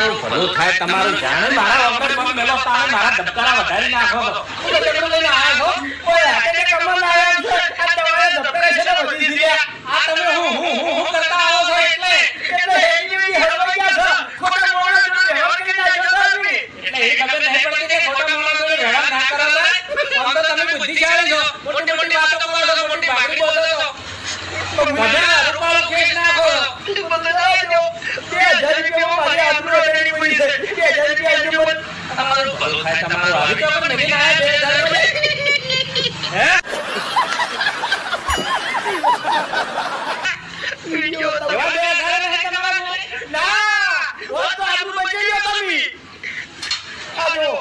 તમારું ભલું થાય તમારું જાણે મારા વગર પણ મેલો તારે મારા ધબકારા વધારી નાખો કેટલું લઈને આયા છો કોઈ હાથે કમર આયા છો આ તમારા ધબકારા છે ને વધી દીધા આ તમે હું કરતા આવો છો એટલે એની હરવાઈ ગયા છો ખોટા મોણા જોડે વ્યવહાર કરી નાખ્યો છો એટલે એ ખબર નહીં પડતી કે ખોટા મોણા જોડે વ્યવહાર ના કરાવે આમ તો તમે બુદ્ધિશાળી છો મોટી મોટી વાતો કરો છો મોટી ભાગડી બોલો છો બધા રૂપાળો કેસ નાખો 2000 રૂપિયા મારી આબરૂ બની પડી છે 2000 રૂપિયા તમારું ભલું થાય તમારું આવી તો પણ નહીં આયા 2000 હે વિડિયો તો 2000 હે તમારું ના વો તો આબરૂ બચી લ્યો તમે આજો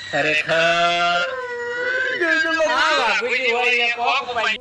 ખરેખર આ વાગુજી હોય કોક ભાઈ